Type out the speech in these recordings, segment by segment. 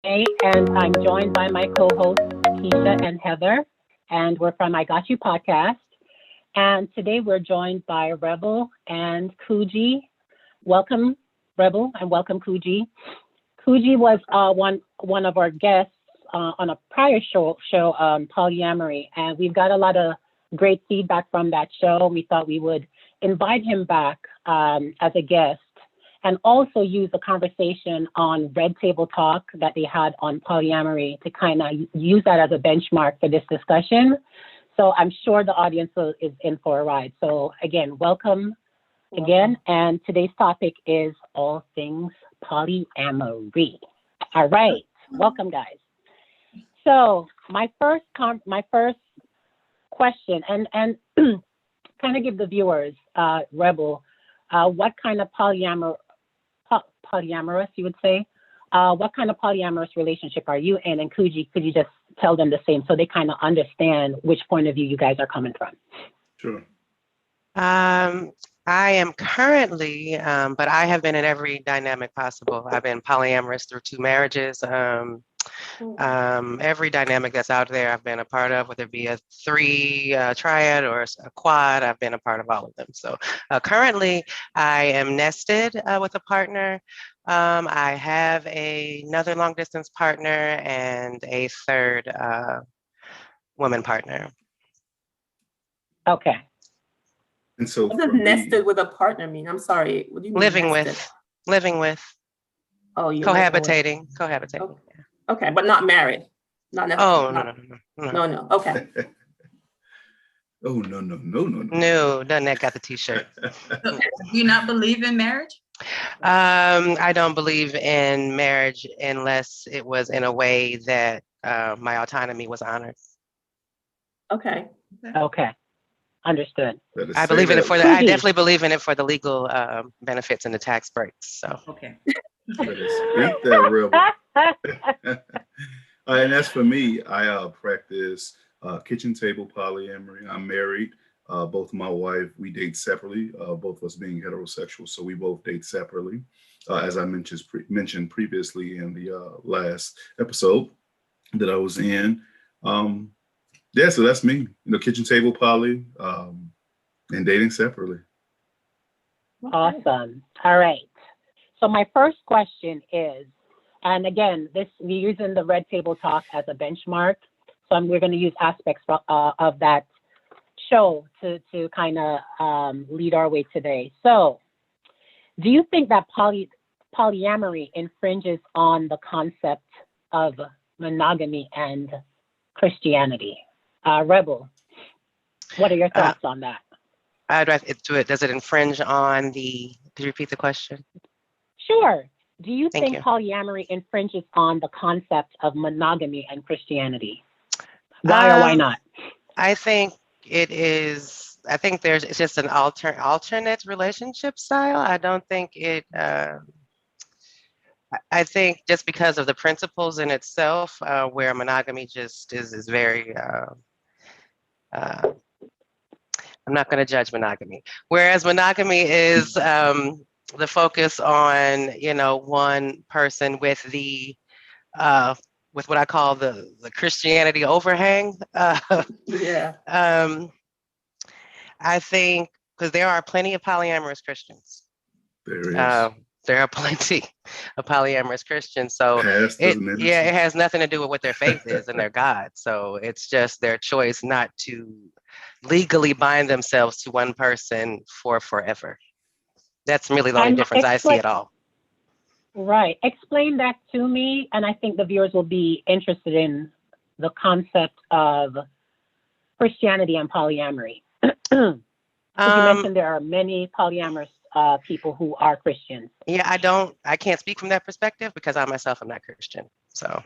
and I'm joined by my co-hosts Keisha and Heather, and we're from I Got You podcast. And today we're joined by Rebel and Kuji. Welcome, Rebel, and welcome, Kuji. Kuji was one of our guests on a prior show polyamory, and we've got a lot of great feedback from that show. We thought we would invite him back as a guest and also use the conversation on Red Table Talk that they had on polyamory to kind of use that as a benchmark for this discussion. So I'm sure the audience is in for a ride. So again, welcome again. And today's topic is all things polyamory. All right, welcome guys. So my first question, and kind of give the viewers, Rebel, what kind of polyamorous, you would say, what kind of polyamorous relationship are you in? And Kuji, could you just tell them the same so they kind of understand which point of view you guys are coming from? Sure. I am currently, but I have been in every dynamic possible. I've been polyamorous through 2 marriages. Every dynamic that's out there I've been a part of, whether it be a 3 triad or a quad, I've been a part of all of them. So currently I am nested with a partner. I have another long distance partner and a 3rd woman partner. Okay. And so what does nested with a partner mean? I'm sorry. What do you mean Living nested? with. Oh, you're cohabitating. Okay, but not married. Not necessarily. No. Okay. Oh, no. No, none that got the t-shirt. Do you not believe in marriage? I don't believe in marriage unless it was in a way that my autonomy was honored. Okay. Understood. I believe in it I definitely believe in it for the legal benefits and the tax breaks. So. Okay. Speak that, Rebel. And as for me, I practice kitchen table polyamory. I'm married. Both my wife, we date separately, both of us being heterosexual, so we both date separately. As I mentioned previously in the last episode that I was in. Yeah, so that's me. Kitchen table poly and dating separately. Awesome. All right. So my first question is, and again, we're using the Red Table Talk as a benchmark. So we're going to use aspects of that show to kind of lead our way today. So do you think that polyamory infringes on the concept of monogamy and Christianity? Rebel, what are your thoughts on that? I'd rather do it. Does it infringe on could you repeat the question? Sure. Do you think polyamory infringes on the concept of monogamy and Christianity? Why or why not? I think it is. I think it's just an alternate relationship style. I don't think it. I think just because of the principles in itself, where monogamy just is very. I'm not going to judge monogamy. Whereas monogamy is the focus on one person with with what I call the Christianity overhang. Yeah. I think because there are plenty of polyamorous Christians. There is. There are plenty of polyamorous Christians. So it has nothing to do with what their faith is and their God. So it's just their choice not to legally bind themselves to one person for forever. That's really the only difference I see at all. Right. Explain that to me, and I think the viewers will be interested in the concept of Christianity and polyamory. You mentioned there are many polyamorous people who are Christians. Yeah, I can't speak from that perspective because I myself am not Christian. So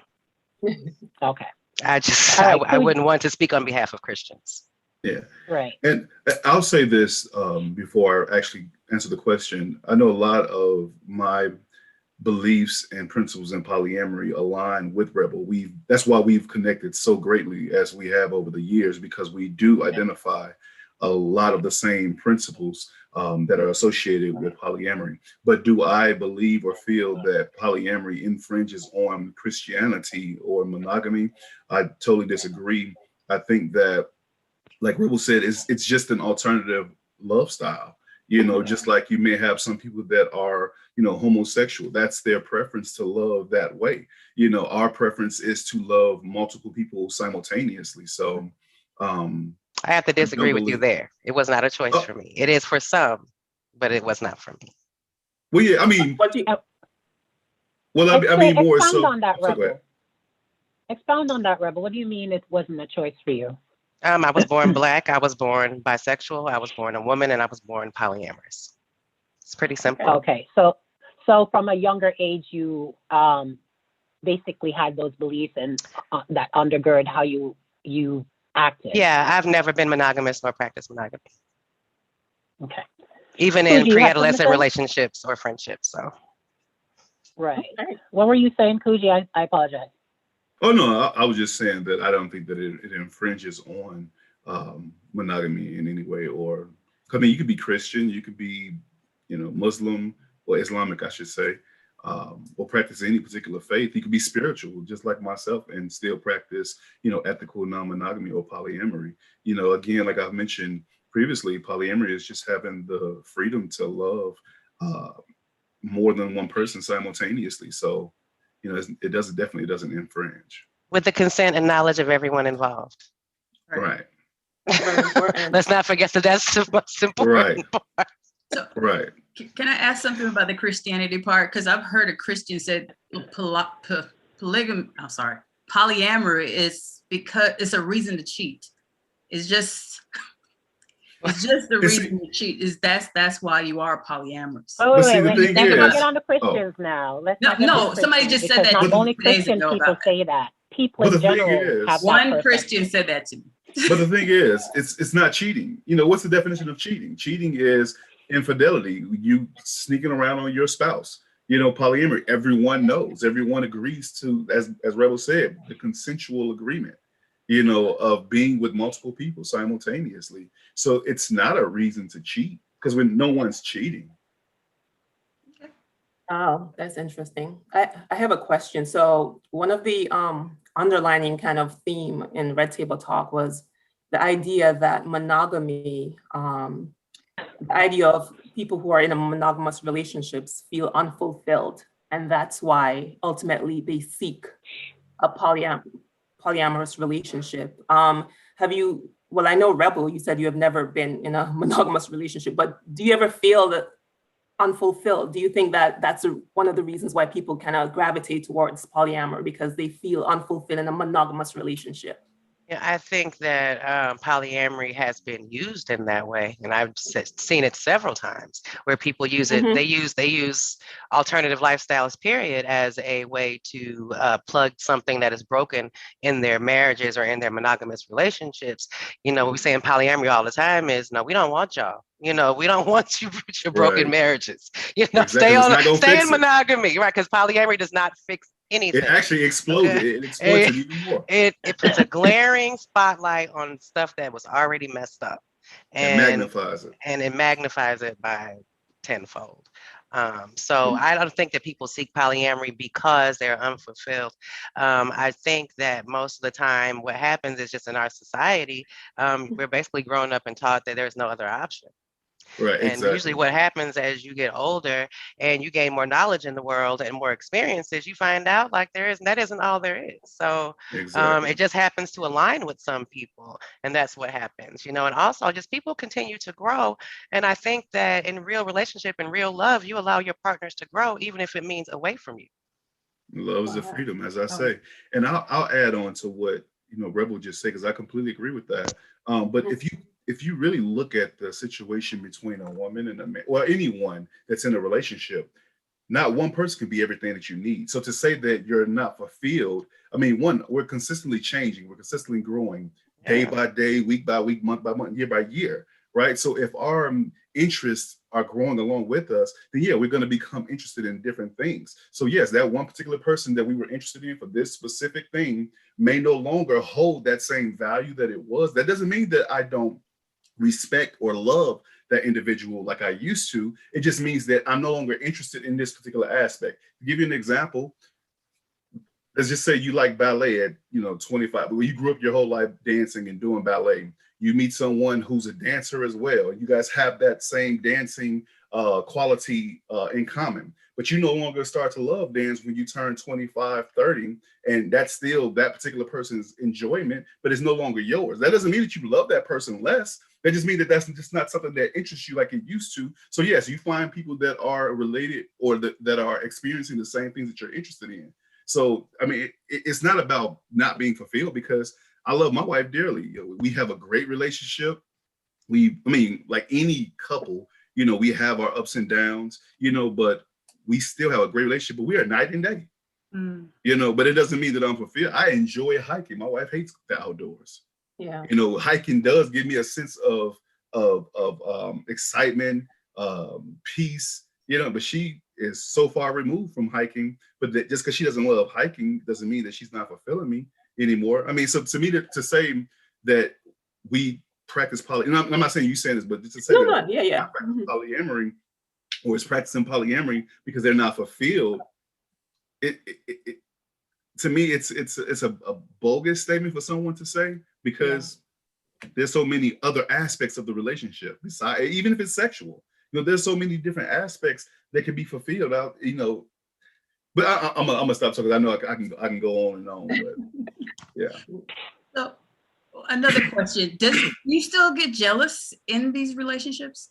okay. I wouldn't want to speak on behalf of Christians. Yeah. Right. And I'll say this before I actually answer the question. I know a lot of my beliefs and principles in polyamory align with Rebel. That's why we've connected so greatly as we have over the years, because we do identify a lot of the same principles that are associated with polyamory. But do I believe or feel that polyamory infringes on Christianity or monogamy? I totally disagree. I think that, like Rebel said, it's just an alternative love style. Just like you may have some people that are, homosexual. That's their preference to love that way. Our preference is to love multiple people simultaneously. So I have to disagree with you there. It was not a choice for me. It is for some, but it was not for me. Well, yeah, I mean, more so. Expound on that, Rebel. Expound on that, Rebel. What do you mean it wasn't a choice for you? I was born Black, I was born bisexual, I was born a woman, and I was born polyamorous. It's pretty simple. Okay, so from a younger age, you basically had those beliefs and that undergird how you acted. Yeah, I've never been monogamous nor practiced monogamy. Okay. Even in pre-adolescent relationships or friendships. So. Right. What were you saying, Kuji? I apologize. Oh, no, I was just saying that I don't think that it infringes on monogamy in any way. Or, I mean, you could be Christian, you could be, Muslim or Islamic, I should say, or practice any particular faith. You could be spiritual, just like myself, and still practice, ethical non-monogamy or polyamory. Again, like I've mentioned previously, polyamory is just having the freedom to love more than one person simultaneously. So, it definitely doesn't infringe. With the consent and knowledge of everyone involved. Right. Let's not forget that that's the most important part. So, right. Can I ask something about the Christianity part? Because I've heard a Christian said polyamory is because it's a reason to cheat. It's just the reason to cheat. That's why you are polyamorous. Oh, wait, let's get on the Christians now. Somebody just said that. Not only Christian people say that. People in general have one Christian said that to me. But the thing is, it's not cheating. What's the definition of cheating? Cheating is infidelity. You sneaking around on your spouse. Polyamory. Everyone knows. Everyone agrees to, as Rebel said, the consensual agreement. Of being with multiple people simultaneously. So it's not a reason to cheat because when no one's cheating. Oh, that's interesting. I have a question. So one of the underlining kind of theme in Red Table Talk was the idea that monogamy, the idea of people who are in a monogamous relationships feel unfulfilled. And that's why ultimately they seek a polyamorous relationship. Well, I know Rebel, you said you have never been in a monogamous relationship, but do you ever feel that unfulfilled? Do you think that that's one of the reasons why people kind of gravitate towards polyamory, because they feel unfulfilled in a monogamous relationship? Yeah, I think that polyamory has been used in that way, and I've seen it several times where people use it. Mm-hmm. They use alternative lifestyles, period, as a way to plug something that is broken in their marriages or in their monogamous relationships. What we say in polyamory all the time is, no, we don't want y'all. We don't want you with your broken marriages. Exactly. Stay in monogamy, right? Because polyamory does not fix anything. It actually explodes it. It exploits it even more. It puts a glaring spotlight on stuff that was already messed up, and magnifies it. And it magnifies it by tenfold. So I don't think that people seek polyamory because they're unfulfilled. I think that most of the time what happens is just in our society, we're basically grown up and taught that there's no other option. Right, and usually what happens as you get older and you gain more knowledge in the world and more experiences, you find out like that isn't all there is. So it just happens to align with some people, and that's what happens, and also just people continue to grow. And I think that in real relationship and real love, you allow your partners to grow, even if it means away from you. Love is the freedom, as I say. And I'll add on to what Rebel just said, because I completely agree with that. But if you really look at the situation between a woman and a man, well, anyone that's in a relationship, not one person can be everything that you need. So to say that you're not fulfilled, we're consistently changing, we're consistently growing day by day, week by week, month by month, year by year, right? So if our interests are growing along with us, then we're going to become interested in different things. So yes, that one particular person that we were interested in for this specific thing may no longer hold that same value that it was. That doesn't mean that I don't respect or love that individual like I used to. It just means that I'm no longer interested in this particular aspect. To give you an example, let's just say you like ballet at 25, but when you grew up your whole life dancing and doing ballet, you meet someone who's a dancer as well. You guys have that same dancing quality in common, but you no longer start to love dance when you turn 25, 30, and that's still that particular person's enjoyment, but it's no longer yours. That doesn't mean that you love that person less. That just means that that's just not something that interests you like it used to. So yes, you find people that are related or that are experiencing the same things that you're interested in. So, I mean, it's not about not being fulfilled, because I love my wife dearly. We have a great relationship. Like any couple, we have our ups and downs, but we still have a great relationship, but we are night and day, but it doesn't mean that I'm fulfilled. I enjoy hiking. My wife hates the outdoors. Yeah. Hiking does give me a sense of excitement, peace, but she is so far removed from hiking, but just because she doesn't love hiking doesn't mean that she's not fulfilling me anymore. I mean, so to me, to say that we practice I'm not saying you saying this, but just to say that polyamory or is practicing polyamory because they're not fulfilled, it to me, it's a bogus statement for someone to say, because there's so many other aspects of the relationship besides, even if it's sexual. There's so many different aspects that can be fulfilled out. But I'm gonna stop talking. I know I can go on and on. But yeah. So another question: do you still get jealous in these relationships?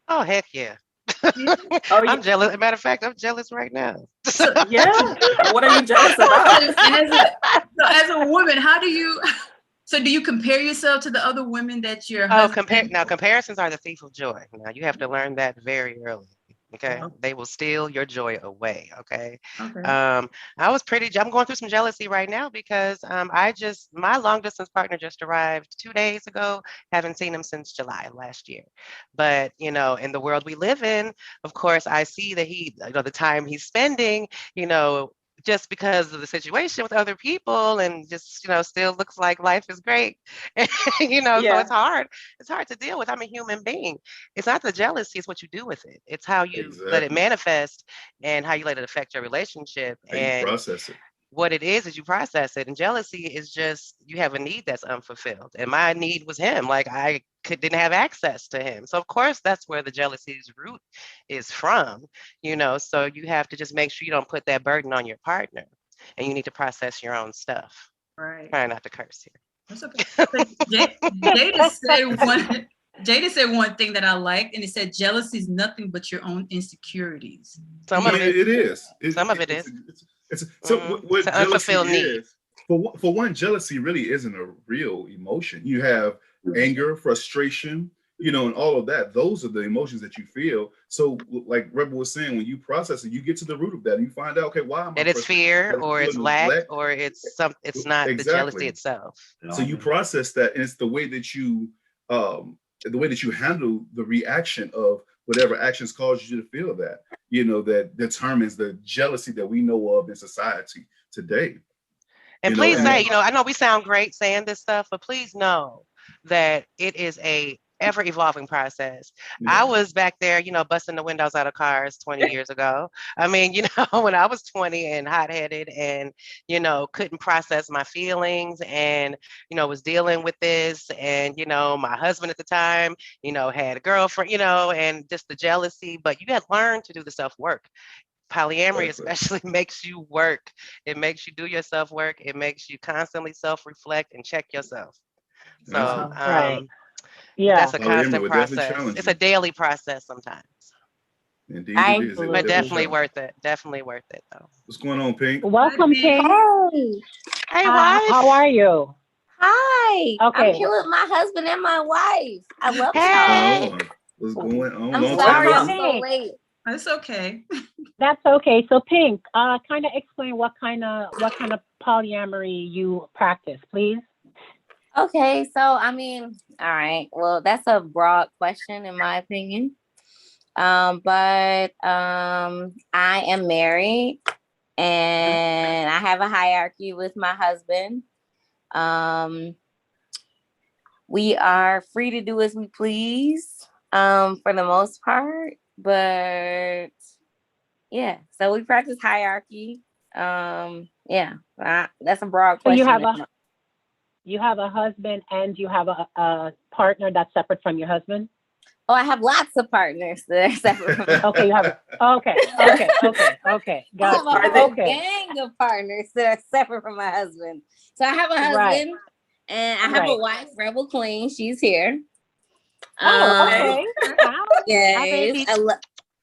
Oh, heck yeah. Oh, I'm jealous. Matter of fact, I'm jealous right now. Yeah. What are you jealous about? As a woman, how do you? So do you compare yourself to the other women that your husband? Now comparisons are the thief of joy. Now you have to learn that very early. Okay. Wow. They will steal your joy away. Okay. Okay. I'm going through some jealousy right now because my long distance partner just arrived 2 days ago. Haven't seen him since July of last year. But in the world we live in, of course, I see that the time he's spending, just because of the situation with other people, and just still looks like life is great. So it's hard to deal with. I'm a human being. It's not the jealousy, it's what you do with it. It's how you let it manifest and how you let it affect your relationship, and you process it. What it is you process it. And jealousy is just, you have a need that's unfulfilled, and my need was him. Like I didn't have access to him, so of course that's where the jealousy's root is from. So you have to just make sure you don't put that burden on your partner, and you need to process your own stuff. Right. Try not to curse here. That's okay. Jada said one thing that I liked, and it said jealousy is nothing but your own insecurities. Some of it is. Some of it is. What jealousy is, for one, jealousy really isn't a real emotion. You have anger, frustration, and all of that. Those are the emotions that you feel. So like Rebel was saying, when you process it, you get to the root of that and you find out, okay, why am I? That it's fear, or it's lack, or it's not the jealousy itself. So you process that, and it's the way that you handle the reaction of whatever actions cause you to feel that, that determines the jealousy that we know of in society today. And please say, I know we sound great saying this stuff, but please know that it is a ever evolving process. Yeah. I was back there, busting the windows out of cars 20 years ago. I mean, when I was 20 and hot-headed and, couldn't process my feelings and, was dealing with this, and, my husband at the time, had a girlfriend, and just the jealousy, but you got to learn to do the self-work. Polyamory especially makes you work. It makes you do your self-work. It makes you constantly self-reflect and check yourself. So, right. Yeah, that's a constant process. It's a daily process sometimes. Indeed, it is. But definitely worth it. Definitely worth it, though. What's going on, Pink? Welcome, Pink. Hey, wife. How are you? Hi. Okay. I'm here with my husband and my wife. I love y'all. Oh, what's going on? I'm sorry I'm so late. That's okay. That's okay. So, Pink, kind of explain what kind of polyamory you practice, please. Okay, so all right. Well, that's a broad question in my opinion. But I am married and I have a hierarchy with my husband. we are free to do as we please, for the most part. But yeah, so we practice hierarchy. Yeah, that's a broad So question. you have a husband and you have a partner that's separate from your husband? Oh, I have lots of partners that are separate from me. Okay, you have okay. I have Got a you. whole Okay. gang of partners that are separate from my husband. So I have a husband Right. and I have a wife, Rebel Queen. She's here. Oh, okay. Hi, Yes, baby.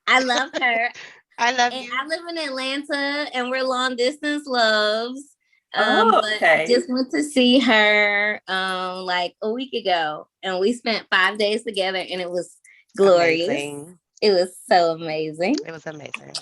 I love her. I love And you. I live in Atlanta and we're long distance loves. Oh, But okay. I just went to see her like a week ago and we spent 5 days together and it was glorious. Amazing. It was so amazing. It was amazing.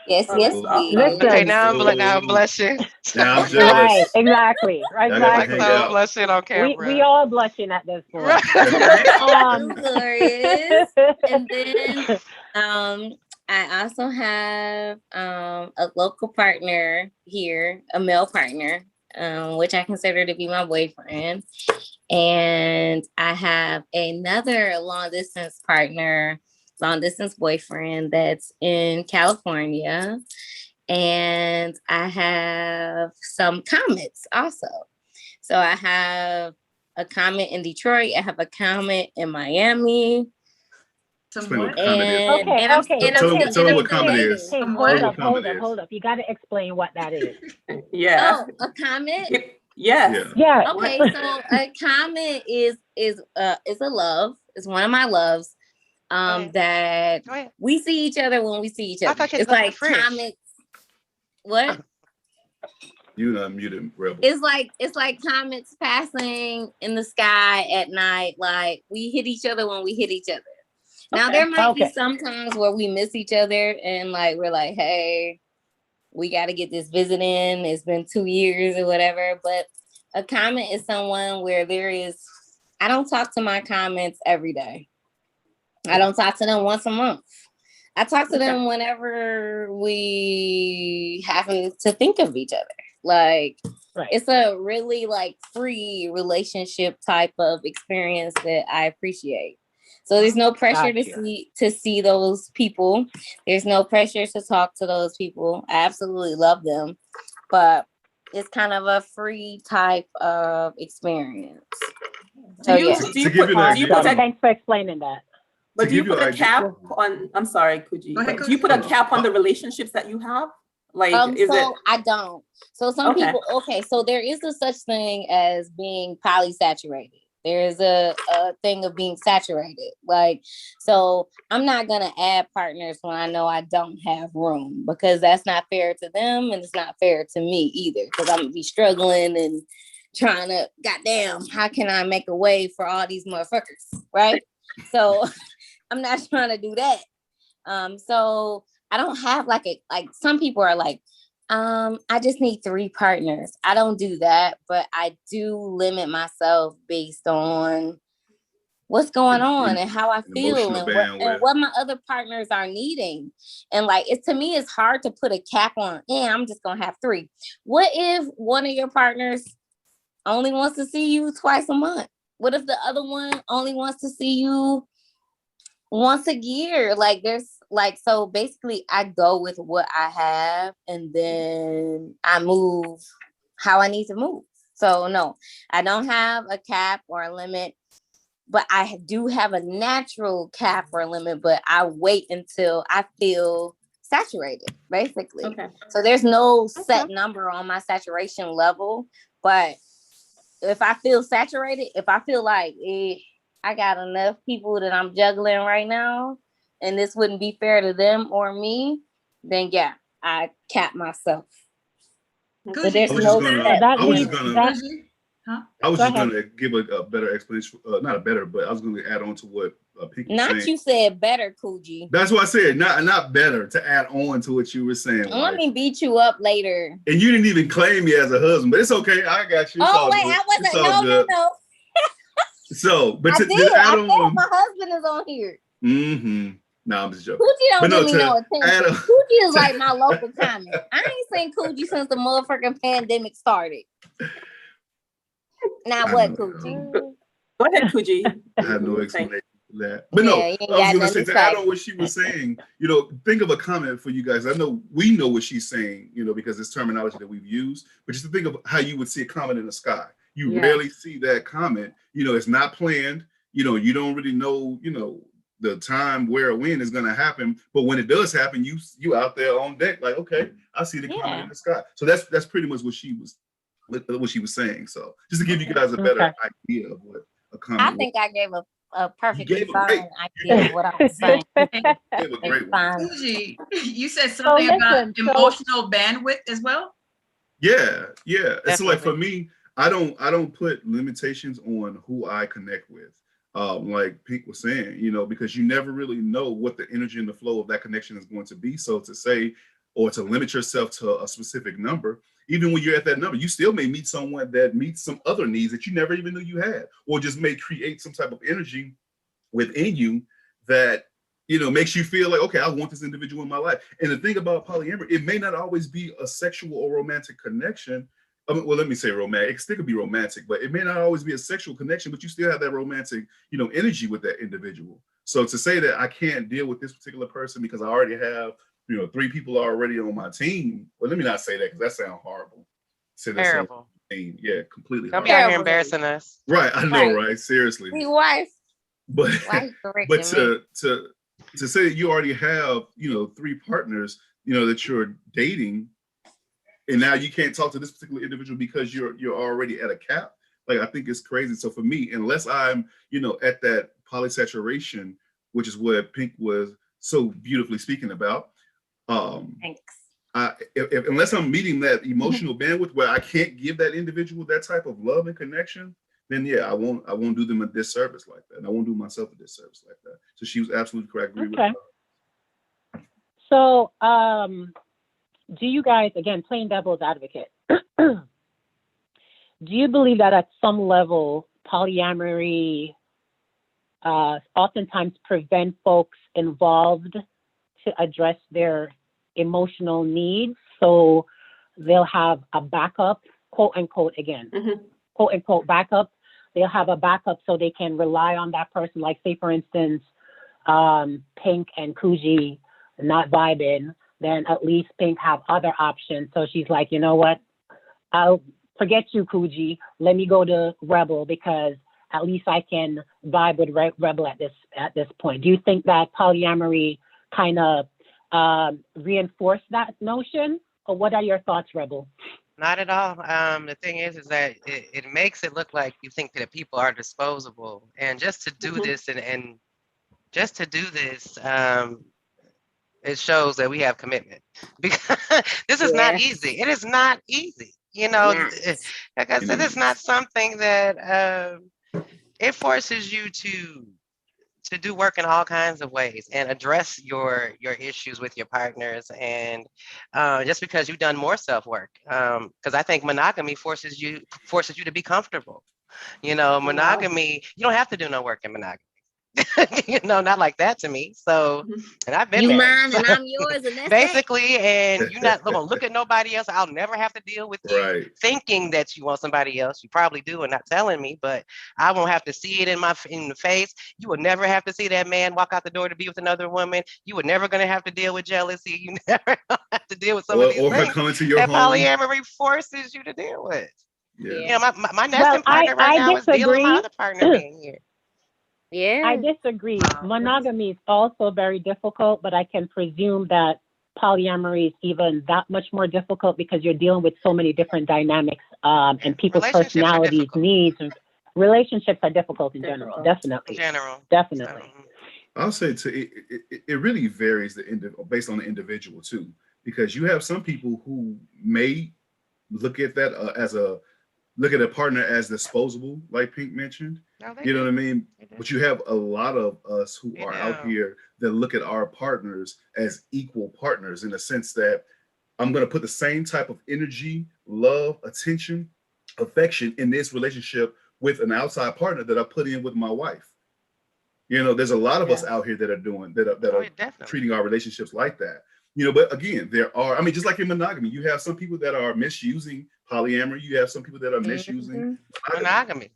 Yes, Oh, yes, that's we awesome. did. Okay, Listen. now I'm blushing. Now I'm Right, jealous. exactly. I got to I'm Exactly. hang so out. blushing on camera. We all blushing at this point. Right. It was glorious. And then I also have a local partner here, a male partner, which I consider to be my boyfriend. And I have another long distance boyfriend that's in California. And I have some comets also. So I have a comet in Detroit. I have a comet in Miami. Explain what Somewhat. comet is. Okay, And I'm okay. still Tell them what still comet dating. is. Hey, Somewhat. hold up. You got to explain what that is. Yeah. Oh, a comet. Yes. Yeah. Okay, so a comet is a love. It's one of my loves. ahead. That Go ahead. we see each other when we see each I other. thought you had It's to go to the like fridge. comets. What? You unmuted, Rebel. It's like comets passing in the sky at night. Like we hit each other when we hit each other. Now Okay. there might be Okay. some times where we miss each other and like we're like, hey, we got to get this visit in. It's been 2 years or whatever. But a comet is someone where I don't talk to my comments every day. I don't talk to them once a month. I talk to them whenever we happen to think of each other. Like it's a really like free relationship type of experience that I appreciate. So there's no pressure to see those people. There's no pressure to talk to those people. I absolutely love them, but it's kind of a free type of experience. So Thanks for explaining that. But do you put a cap on? I'm sorry, Kuji. Go ahead, Do you put a cap on the relationships that you have? Like, I don't. So some people. Okay, so there is a such thing as being polysaturated. There is a thing of being saturated. Like, so I'm not gonna add partners when I know I don't have room because that's not fair to them and it's not fair to me either. Because I'm gonna be struggling and trying to, goddamn, how can I make a way for all these motherfuckers, right? So I'm not trying to do that. So I don't have like some people are like, I just need 3 partners. I don't do that, but I do limit myself based on what's going on and how I feel and what my other partners are needing. And like, to me, it's hard to put a cap on, I'm just going to have 3. What if one of your partners only wants to see you twice a month? What if the other one only wants to see you once a year? Like so basically I go with what I have and then I move how I need to move. So no, I don't have a cap or a limit, but I do have a natural cap or limit, but I wait until I feel saturated, basically. Okay. So there's no set number on my saturation level, but if I feel saturated, if I feel like I got enough people that I'm juggling right now, and this wouldn't be fair to them or me, then yeah, I cap myself. But there's no set. I was just gonna give a better explanation, not a better, but I was gonna add on to what Pinky was saying. Not you said better, Kuji. That's what I said, not better, to add on to what you were saying. Let me beat you up later. And you didn't even claim me as a husband, but it's okay. I got you. It's all wait, good. I wasn't. No. So, but I said my husband is on here. Mm-hmm. No, I'm just joking. Kuji don't give me no attention. Kuji is like my local comment. I ain't seen Kuji since the motherfucking pandemic started. Now what, Kuji? Go ahead, Kuji. I have no explanation for that. But no, I was going to say, to add on what she was saying, think of a comment for you guys. I know we know what she's saying, because it's terminology that we've used, but just to think of how you would see a comment in the sky. You rarely see that comment. It's not planned. You don't really know, the time, where, or when is going to happen. But when it does happen, you out there on deck, like, okay, I see the comment in the sky. So that's pretty much what she was saying. So just to give you guys a better idea of what a comment I think I gave a perfectly fine idea of what I was saying. Kuji, you said something about emotional bandwidth as well? Yeah. It's like, for me, I don't put limitations on who I connect with. Like Pink was saying, because you never really know what the energy and the flow of that connection is going to be. So to say, or to limit yourself to a specific number, even when you're at that number, you still may meet someone that meets some other needs that you never even knew you had, or just may create some type of energy within you that, makes you feel like, okay, I want this individual in my life. And the thing about polyamory, it may not always be a sexual or romantic connection. Well, let me say romantic. It still could be romantic, but it may not always be a sexual connection, but you still have that romantic, energy with that individual. So to say that I can't deal with this particular person because I already have, 3 people already on my team. Well, let me not say that, because that sounds horrible. Say that Terrible. Yeah, completely. Don't be out here embarrassing us. Right, I know, right? Seriously. Hey, wife. But to say that you already have, 3 partners, that you're dating, and now you can't talk to this particular individual because you're already at a cap. Like, I think it's crazy. So for me, unless I'm, at that polysaturation, which is what Pink was so beautifully speaking about. Thanks. Unless I'm meeting that emotional bandwidth where I can't give that individual that type of love and connection, then I won't do them a disservice like that. And I won't do myself a disservice like that. So she was absolutely correct. I agree with her. So, do you guys, again, playing devil's advocate, do you believe that at some level polyamory oftentimes prevent folks involved to address their emotional needs? So they'll have a backup, quote unquote, again, quote unquote backup. They'll have a backup so they can rely on that person. Like, say, for instance, Pink and Kuji not vibing, then at least Pink have other options. So she's like, you know what? I'll forget you, Kuji. Let me go to Rebel, because at least I can vibe with Rebel at this point. Do you think that polyamory kind of reinforce that notion, or what are your thoughts, Rebel? Not at all. The thing is that it makes it look like you think that people are disposable, and just to do this and just to do this, it shows that we have commitment, because this is not easy. It is not easy. Like I said, it's not something that it forces you to do work in all kinds of ways and address your issues with your partners, and just because you've done more self-work, because I think monogamy forces you to be comfortable. Monogamy, you don't have to do no work in monogamy. Not like that to me. So, and I've been you married, mine and I'm yours, and that's basically, and you're not gonna look at nobody else. I'll never have to deal with you thinking that you want somebody else. You probably do and not telling me, but I won't have to see it in the face. You would never have to see that man walk out the door to be with another woman. You were never gonna have to deal with jealousy. You never have to deal with some of these things coming to your that home. polyamory forces you to deal with. Yeah. My nesting partner right now is dealing with my other partner being here. Yeah, I disagree. Monogamy is also very difficult, but I can presume that polyamory is even that much more difficult because you're dealing with so many different dynamics and people's personalities, needs, and relationships are difficult in general. Definitely. Definitely. I'll say it really varies based on the individual too, because you have some people who may look at that look at a partner as disposable, like Pink mentioned. You know what I mean? But you have a lot of us who are out here that look at our partners as equal partners, in the sense that I'm going to put the same type of energy, love, attention, affection in this relationship with an outside partner that I put in with my wife. There's a lot of us out here that are doing that are treating our relationships like that. But again, there are, just like in monogamy, you have some people that are misusing polyamory. You have some people that are misusing monogamy.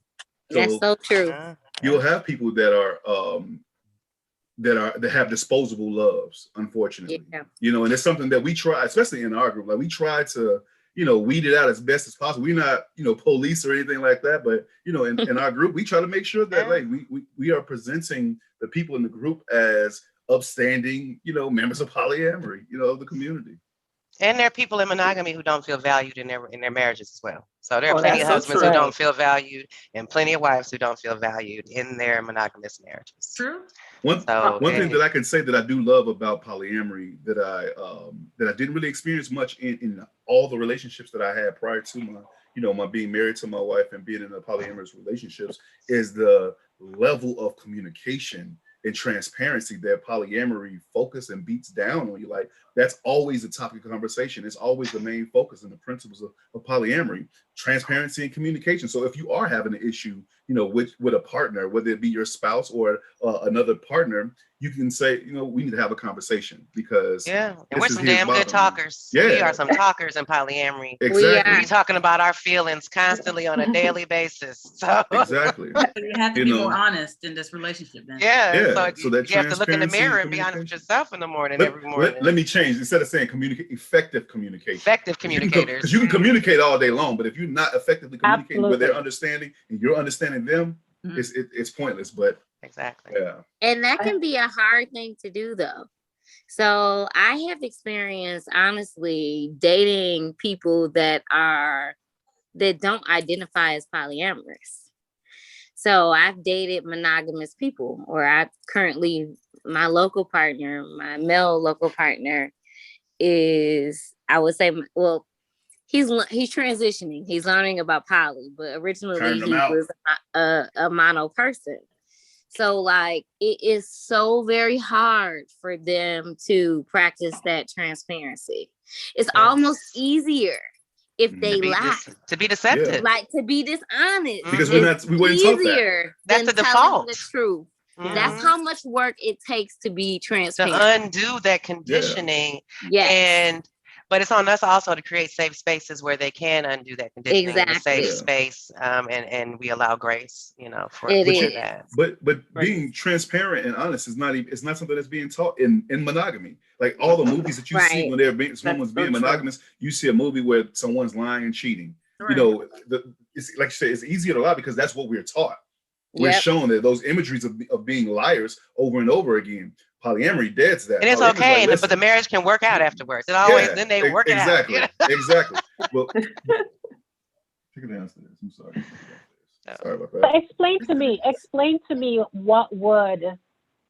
That's so true. You'll have people that have disposable loves, unfortunately. Yeah. You know, and it's something that we try, especially in our group. Like we try to, you know, weed it out as best as possible. We're not, you know, police or anything like that, but you know, in our group, we try to make sure that like we are presenting the people in the group as upstanding, you know, members of polyamory, you know, of the community. And there are people in monogamy who don't feel valued in their marriages as well. So there are Oh, plenty of that's so husbands true. who don't feel valued, and plenty of wives who don't feel valued in their monogamous marriages. True. One thing that I can say that I do love about polyamory that I didn't really experience much in all the relationships that I had prior to my being married to my wife and being in a polyamorous relationships is the level of communication and transparency that polyamory focus and beats down on you. Like that's always a topic of conversation. It's always the main focus and the principles of polyamory, transparency and communication. So if you are having an issue, you know, with a partner, whether it be your spouse or another partner, you can say, you know, we need to have a conversation because and we're some damn good talkers. Yeah. We are some talkers in polyamory. Exactly. We're talking about our feelings constantly on a daily basis. So exactly. You have to be more honest in this relationship then. So that you have to look in the mirror and be honest with yourself in the morning, every morning. Let me change. Instead of saying effective communication. Effective communicators. Because you can communicate all day long, but if you're not effectively communicating with their understanding and you're understanding them, it's pointless. But exactly. Yeah. And that can be a hard thing to do though. So I have experienced honestly dating people that don't identify as polyamorous. So I've dated monogamous people, or my local partner, my male local partner is, I would say, well, he's transitioning. He's learning about poly, but originally he was a mono person. So like, it is so very hard for them to practice that transparency. It's almost easier if they lie. To be deceptive. Like to be dishonest. Because we wouldn't talk that. That's the default. The truth. That's how much work it takes to be transparent. To undo that conditioning. Yes. But it's on us also to create safe spaces where they can undo that conditioning in a safe space, and we allow grace, you know, for that. But being transparent and honest is not something that's being taught in monogamy. Like all the movies that you see when someone's being monogamous, you see a movie where someone's lying and cheating. Right. You know, it's like you say, it's easier to lie because that's what we're taught. We're shown that those imageries of being liars over and over again. Polyamory deads that. And it's okay, but the marriage can work out afterwards. It always, then they work it out. Exactly. Well, take it downstairs. I'm sorry. Sorry about that. So explain to me what would,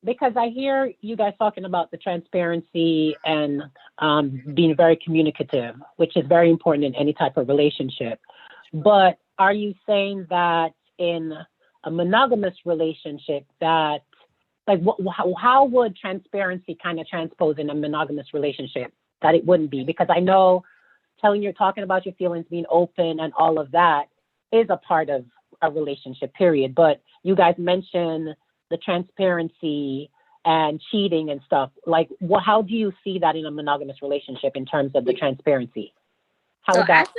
because I hear you guys talking about the transparency and being very communicative, which is very important in any type of relationship. But are you saying that in a monogamous relationship that, like, how would transparency kind of transpose in a monogamous relationship that it wouldn't be? Because I know talking about your feelings, being open and all of that is a part of a relationship, period. But you guys mentioned the transparency and cheating and stuff. Like, how do you see that in a monogamous relationship in terms of the transparency? How would that?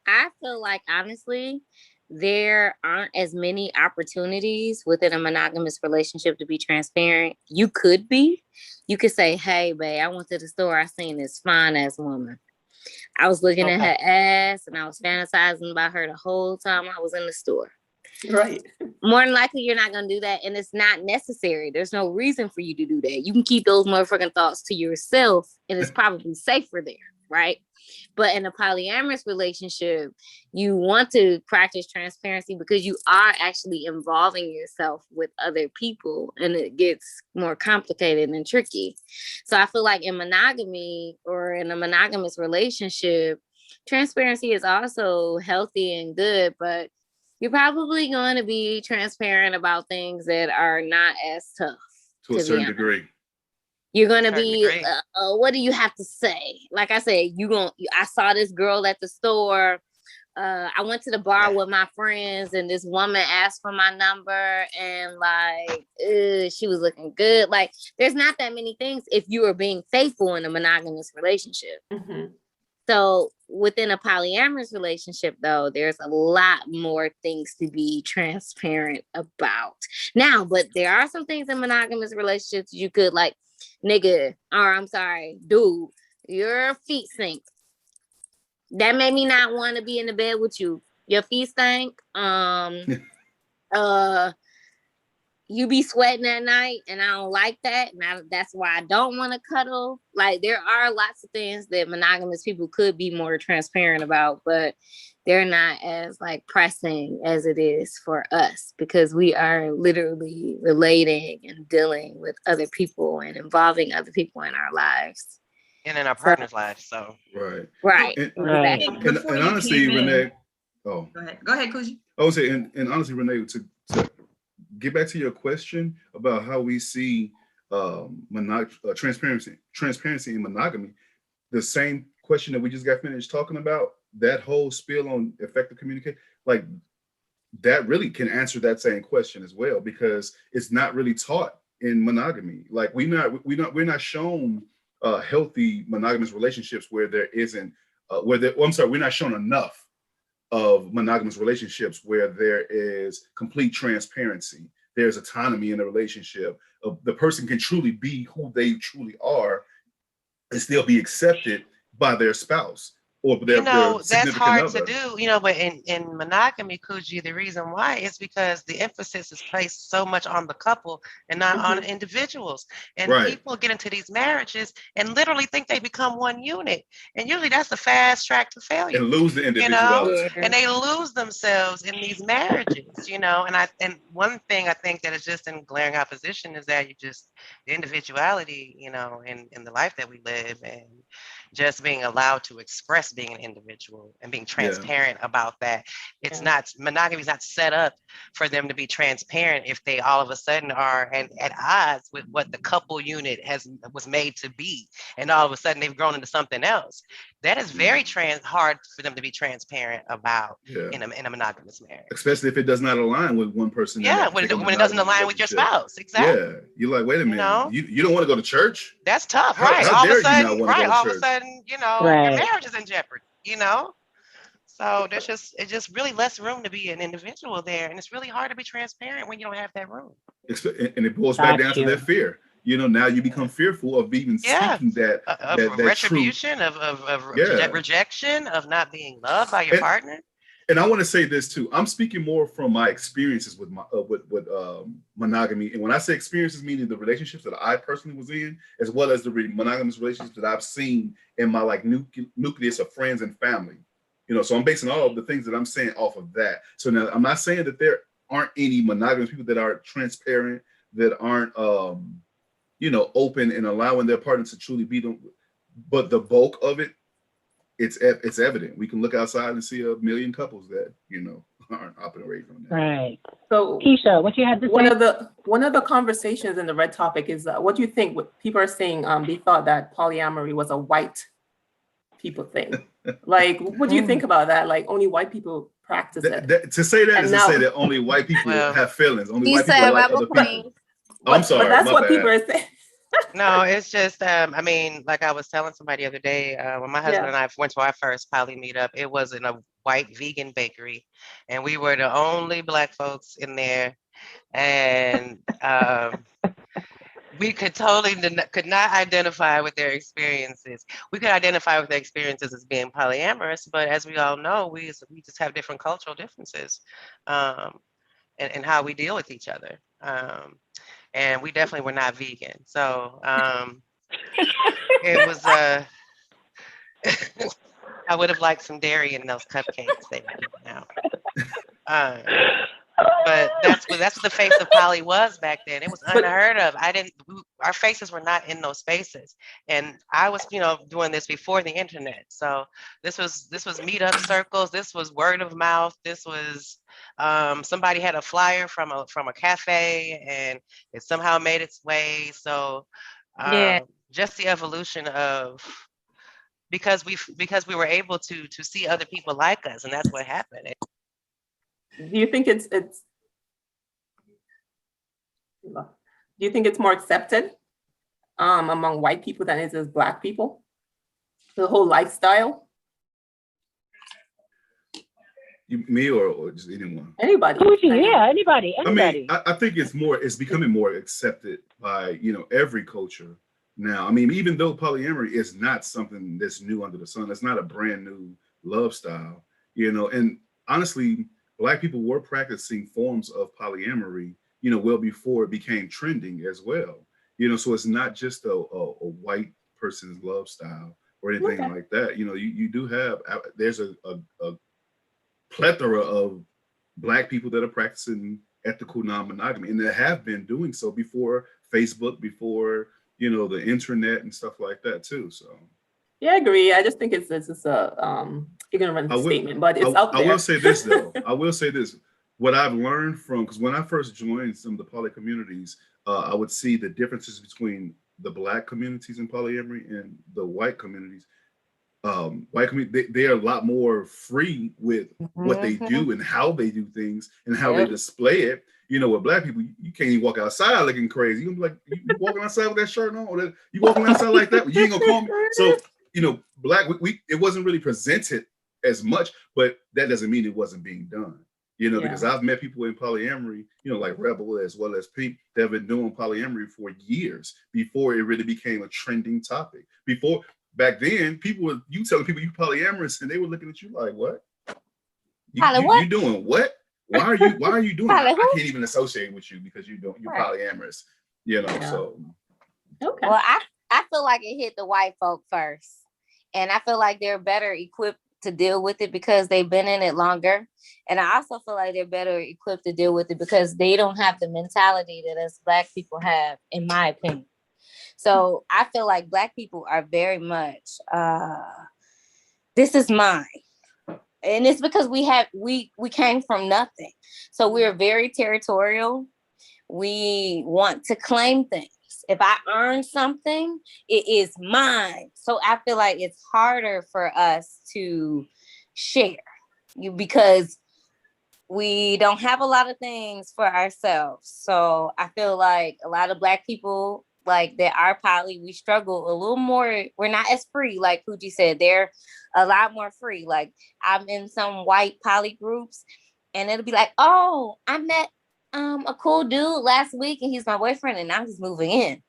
I feel like, honestly, there aren't as many opportunities within a monogamous relationship to be transparent. You could say, hey, babe, I went to the store. I seen this fine ass woman. I was looking at her ass and I was fantasizing about her the whole time I was in the store. Right. More than likely, you're not going to do that. And it's not necessary. There's no reason for you to do that. You can keep those motherfucking thoughts to yourself and it's probably safer there. Right. But in a polyamorous relationship, you want to practice transparency because you are actually involving yourself with other people and it gets more complicated and tricky. So I feel like in monogamy or in a monogamous relationship, transparency is also healthy and good, but you're probably going to be transparent about things that are not as tough. To a certain degree. You're going to be, what do you have to say? Like I said, I saw this girl at the store. I went to the bar with my friends and this woman asked for my number and like, she was looking good. Like, there's not that many things if you are being faithful in a monogamous relationship. Mm-hmm. So within a polyamorous relationship, though, there's a lot more things to be transparent about. Now, but there are some things in monogamous relationships you could like, nigga, or I'm sorry, dude, your feet stink. That made me not want to be in the bed with you. Your feet stink. You be sweating at night, and I don't like that. And that's why I don't want to cuddle. Like, there are lots of things that monogamous people could be more transparent about, but they're not as like pressing as it is for us, because we are literally relating and dealing with other people and involving other people in our lives. And in our partner's life. So right. And honestly, Renee, go ahead, Kuji. I would say, and honestly, Renee, to get back to your question about how we see transparency in monogamy, the same question that we just got finished talking about, that whole spiel on effective communication, like that really can answer that same question as well, because it's not really taught in monogamy. Like we're not shown healthy monogamous relationships where there isn't we're not shown enough of monogamous relationships where there is complete transparency. There's autonomy in the relationship. The person can truly be who they truly are and still be accepted by their spouse or their that's hard other. to do, but in monogamy, Kuji, the reason why is because the emphasis is placed so much on the couple and not on individuals. And people get into these marriages and literally think they become one unit. And usually that's a fast track to failure. And lose the individuality. And they lose themselves in these marriages, and one thing I think that is just in glaring opposition is that the individuality, in the life that we live, and just being allowed to express being an individual and being transparent about that. It's not, monogamy is not set up for them to be transparent if they all of a sudden are at odds with what the couple unit was made to be, and all of a sudden they've grown into something else. That is very hard for them to be transparent about in a monogamous marriage. Especially if it does not align with one person. When it doesn't align with your spouse. Exactly. Yeah. You're like, wait a minute. You don't want to go to church? That's tough, right? All of a sudden, your marriage is in jeopardy, So it's just really less room to be an individual there. And it's really hard to be transparent when you don't have that room. And it boils back down to that fear. Now you become fearful of even seeking that retribution, of rejection, of not being loved by your partner. And I want to say this too. I'm speaking more from my experiences with monogamy. And when I say experiences, meaning the relationships that I personally was in, as well as the monogamous relationships that I've seen in my like nucleus of friends and family. So I'm basing all of the things that I'm saying off of that. So now I'm not saying that there aren't any monogamous people that are transparent, that aren't open and allowing their partner to truly be them. But the bulk of it, it's evident. We can look outside and see a million couples that aren't operating on that. Right. So Keisha, what you had to say? One of the conversations in the red topic is what do you think? What people are saying, they thought that polyamory was a white people thing. Like, what do you think about that? Like, only white people practice it. To say that is to say that only white people have feelings. Only white people like other people. I'm sorry. But that's what people are saying. No, it's just, like I was telling somebody the other day, when my husband and I went to our first poly meetup, it was in a white vegan bakery, and we were the only Black folks in there, and we could not identify with their experiences. We could identify with their experiences as being polyamorous, but as we all know, we just have different cultural differences, and how we deal with each other. And we definitely were not vegan. So it was, I would have liked some dairy in those cupcakes they were giving out. But that's what the face of poly was back then. It was unheard of. Our faces were not in those spaces. And I was, doing this before the internet. So this was meetup circles. This was word of mouth. This was, somebody had a flyer from a cafe, and it somehow made its way. So just the evolution of, because we were able to see other people like us, and that's what happened. Do you think it's more accepted among white people than it is Black people? The whole lifestyle? Me or just anyone? Anybody. Yeah, anybody. I mean, I think it's becoming more accepted by, every culture now. I mean, even though polyamory is not something that's new under the sun, it's not a brand new love style, and honestly, Black people were practicing forms of polyamory, well before it became trending as well. So it's not just a white person's love style or anything like that. You do have, there's a plethora of Black people that are practicing ethical non-monogamy, and that have been doing so before Facebook, before the internet and stuff like that too. So yeah, I agree. I just think it's a ignorant statement, but it's out there. I will say this though. I will say this. What I've learned from, because when I first joined some of the poly communities, I would see the differences between the Black communities in polyamory and the white communities. White community, they are a lot more free with what they do and how they do things and how they display it. With Black people, you can't even walk outside looking crazy. You gonna be like, you walking outside with that shirt on, or you walking outside like that, you ain't gonna call me. So, Black, it wasn't really presented as much, but that doesn't mean it wasn't being done. Because I've met people in polyamory, like Rebel as well as Pete, that have been doing polyamory for years before it really became a trending topic. Back then, you telling people you polyamorous, and they were looking at you like, what? You doing what? Why are you doing that? I can't even associate with you because you're polyamorous. So. Okay. Well, I feel like it hit the white folk first, and I feel like they're better equipped to deal with it because they've been in it longer. And I also feel like they're better equipped to deal with it because they don't have the mentality that us Black people have, in my opinion. So I feel like Black people are very much, this is mine. And it's because we came from nothing. So we're very territorial. We want to claim things. If I earn something, it is mine. So I feel like it's harder for us to share because we don't have a lot of things for ourselves. So I feel like a lot of Black people, like that are poly, we struggle a little more. We're not as free, like Kuji said. They're a lot more free. Like I'm in some white poly groups, and it'll be like, "Oh, I met a cool dude last week, and he's my boyfriend, and now he's moving in,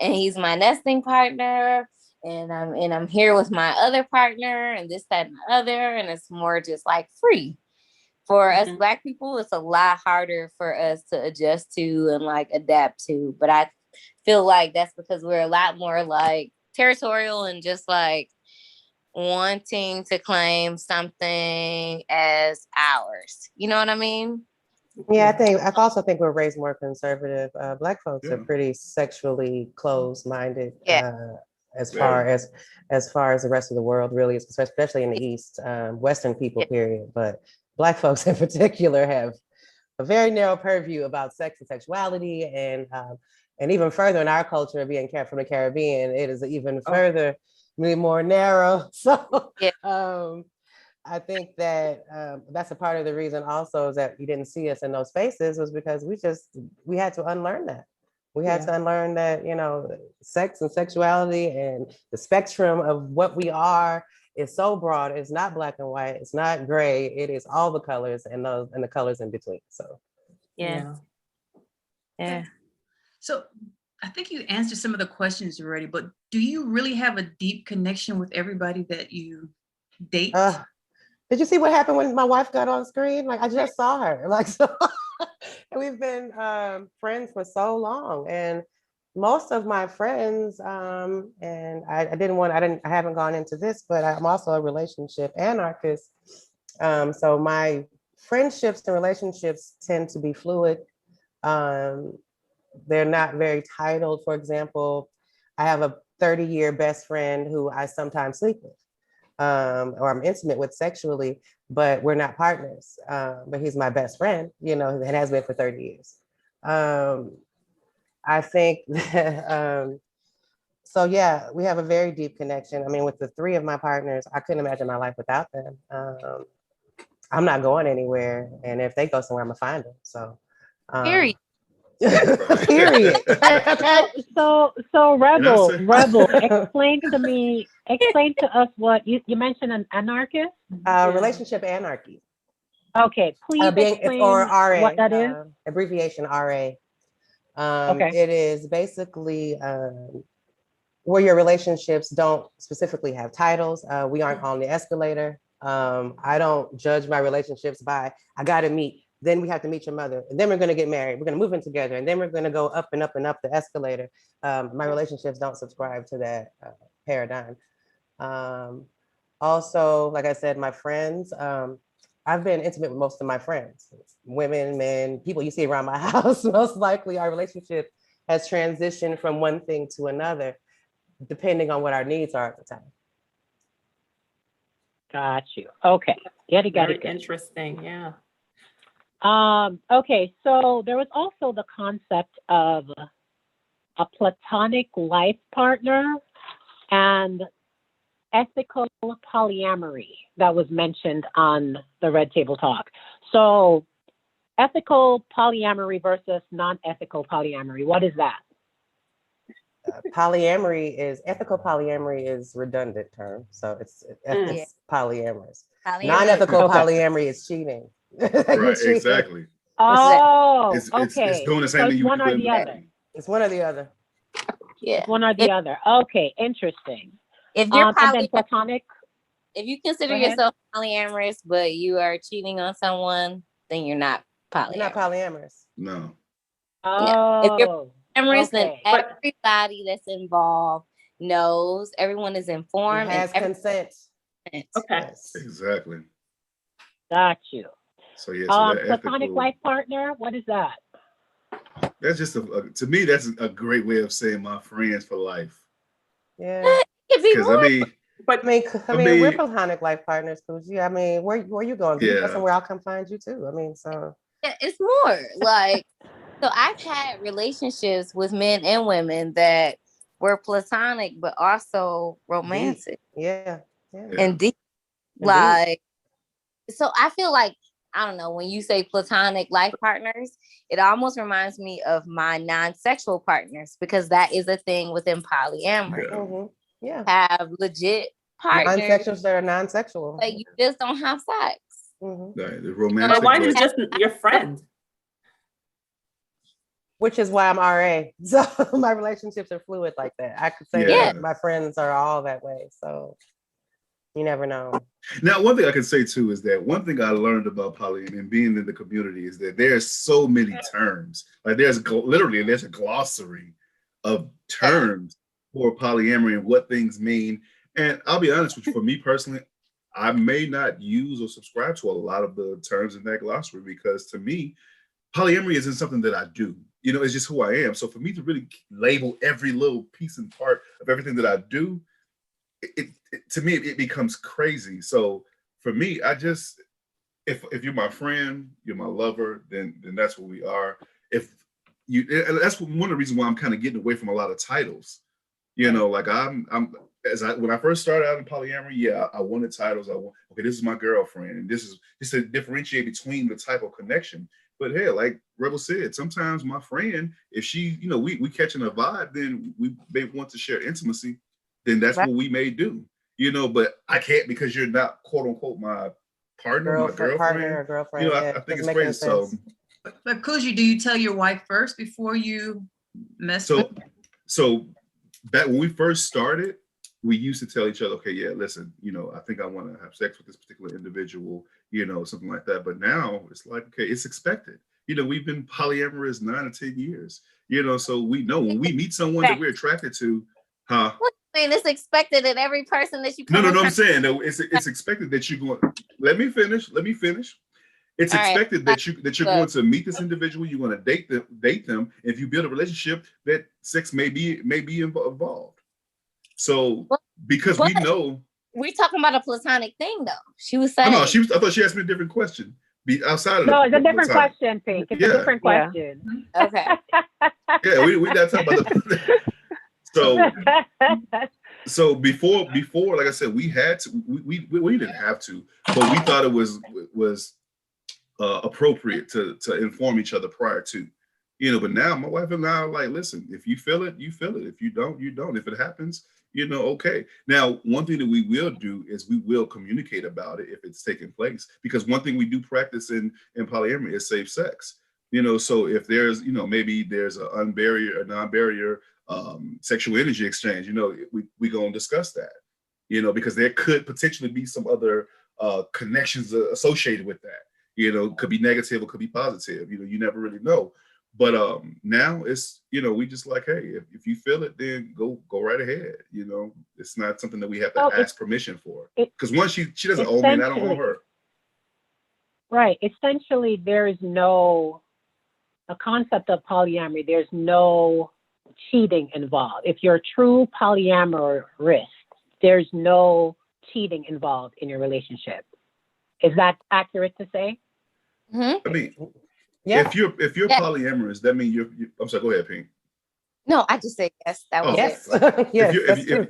and he's my nesting partner, and I'm here with my other partner, and this, that, and the other, and it's more just like free." For us Black people, it's a lot harder for us to adjust to and like adapt to. But I feel like that's because we're a lot more like territorial and just like wanting to claim something as ours. You know what I mean? Yeah, I also think we're raised more conservative. Black folks are pretty sexually closed-minded as far as the rest of the world really is, especially in the East, Western people, period. But Black folks in particular have a very narrow purview about sex and sexuality, and even further in our culture, being from the Caribbean, it is even further, really more narrow. So I think that that's a part of the reason also is that you didn't see us in those spaces was because we had to unlearn that. We had to unlearn that, sex and sexuality and the spectrum of what we are is so broad. It's not black and white. It's not gray. It is all the colors and the colors in between. So, yeah. So I think you answered some of the questions already, but do you really have a deep connection with everybody that you date? Did you see what happened when my wife got on screen? Like I just saw her. Like so, and we've been friends for so long, and most of my friends, and I haven't gone into this, but I'm also a relationship anarchist. So my friendships and relationships tend to be fluid. They're not very titled. For example, I have a 30-year best friend who I sometimes sleep with, or I'm intimate with sexually, but we're not partners. But he's my best friend, and has been for 30 years. I think that, so yeah, we have a very deep connection. I mean, with the three of my partners, I couldn't imagine my life without them. I'm not going anywhere. And if they go somewhere, I'm gonna find them. So, Period. Period. So Rebel, explain to us what you mentioned, an anarchist? Relationship anarchy. Okay, please explain or RA, what that is. Abbreviation RA. Okay. It is basically where your relationships don't specifically have titles. We aren't on the escalator. I don't judge my relationships by, I got to meet, then we have to meet your mother, and then we're going to get married. We're going to move in together, and then we're going to go up and up and up the escalator. My relationships don't subscribe to that paradigm. Also, like I said, my friends, I've been intimate with most of my friends, women, men, people you see around my house. Most likely our relationship has transitioned from one thing to another, depending on what our needs are at the time. Got you. Okay. Get it. Interesting. Yeah. Okay. So there was also the concept of a platonic life partner and ethical polyamory that was mentioned on the Red Table Talk. So ethical polyamory versus non-ethical polyamory. What is that? Ethical polyamory is redundant term. So it's polyamorous. Non-ethical polyamory is cheating. Right, exactly. Oh, it's okay. doing the same thing. It's one or the other. It's one or the other. Yeah. It's one or the other. Okay, interesting. If you're and then platonic. If you consider yourself polyamorous, but you are cheating on someone, then you're not polyamorous. You're not polyamorous. No. Oh. Yeah. If you're polyamorous, then okay. everybody that's involved knows. Everyone is informed. It has consent. Okay. Yes. Exactly. Got you. So yeah. Platonic life partner. What is that? That's just to me. That's a great way of saying my friends for life. Yeah. Because I mean, we're platonic life partners, Kuji. I mean, where you going? If you go somewhere, I'll come find you too. I mean, so yeah, it's more like so. I've had relationships with men and women that were platonic, but also romantic. Yeah. And deep. Like, so I feel like, I don't know, when you say platonic life partners, it almost reminds me of my non-sexual partners, because that is a thing within polyamory. Yeah. Have legit partners. Non-sexuals that are non-sexual. But you just don't have sex. Right, the romantic. Why is it just your friend? Which is why I'm RA. So my relationships are fluid like that. I could say that my friends are all that way. So you never know. Now, one thing I can say too is that one thing I learned about polyamory and being in the community is that there's so many terms. Like there's a glossary of terms for polyamory and what things mean. And I'll be honest with you, for me personally, I may not use or subscribe to a lot of the terms in that glossary, because to me, polyamory isn't something that I do. You know, it's just who I am. So for me to really label every little piece and part of everything that I do, to me, it becomes crazy. So for me, I just, if you're my friend, you're my lover, then that's what we are. That's one of the reasons why I'm kind of getting away from a lot of titles. You know, like when I first started out in polyamory, I wanted titles. Okay, this is my girlfriend, and this is just to differentiate between the type of connection. But hey, like Rebel said, sometimes my friend, if she, you know, we catching a vibe, then we may want to share intimacy, then that's what we may do. You know, but I can't, because you're not quote unquote my partner, my girlfriend. Partner or girlfriend. You know, I think it's crazy. So, but Kuji, do you tell your wife first before you mess with her? So back when we first started, we used to tell each other, okay, yeah, listen, you know, I think I want to have sex with this particular individual, you know, something like that. But now it's like, okay, it's expected. You know, we've been polyamorous 9 or 10 years, you know, so we know when we meet someone that we're attracted to, What do you mean it's expected that every person that you come No, I'm saying no, it's expected that you're going, let me finish. It's expected that you're going to meet this individual, you're going to date them. If you build a relationship, that sex may be involved. So because we know we're talking about a platonic thing, though. She was saying. No, I thought she asked me a different question. Outside of it's a different question, Pink. It's a different question. Okay. Yeah, we not talking about the. So before, like I said, we had to. We didn't have to, but we thought it was appropriate to inform each other prior to. But now my wife and I are like, listen, if you feel it, you feel it. If you don't, you don't. If it happens, okay. Now, one thing that we will do is we will communicate about it if it's taking place, because one thing we do practice in polyamory is safe sex. So if there's, maybe there's a non-barrier sexual energy exchange, we gonna discuss that, because there could potentially be some other connections associated with that. Could be negative or could be positive. You never really know. But now it's, we just like, hey, if you feel it, then go right ahead. It's not something that we have to ask permission for. Because once she doesn't owe me, and I don't owe her. Right. Essentially, there is no a concept of polyamory. There's no cheating involved. If you're a true polyamorous, there's no cheating involved in your relationship. Is that accurate to say? I mean, yeah. If you're polyamorous, that means you're I'm sorry, go ahead, Pink. No, I just said yes. That was yes. it. Yes,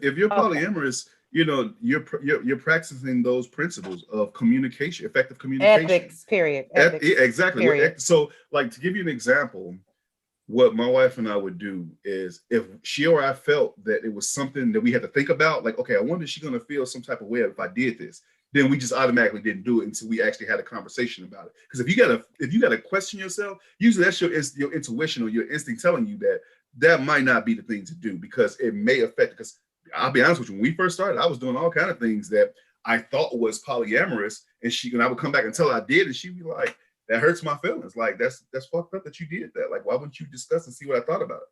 if you're polyamorous, you're practicing those principles of communication, effective communication. Ethics, period. Exactly. Period. So, like, to give you an example, what my wife and I would do is, if she or I felt that it was something that we had to think about, like, okay, I wonder if she's going to feel some type of way if I did this, then we just automatically didn't do it until we actually had a conversation about it. Because if you gotta question yourself, usually that's your intuition or your instinct telling you that might not be the thing to do, because it may affect. Because I'll be honest with you, when we first started, I was doing all kind of things that I thought was polyamorous, and I would come back and tell her I did, and she'd be like, that hurts my feelings. Like, that's fucked up that you did that. Like, why wouldn't you discuss and see what I thought about it?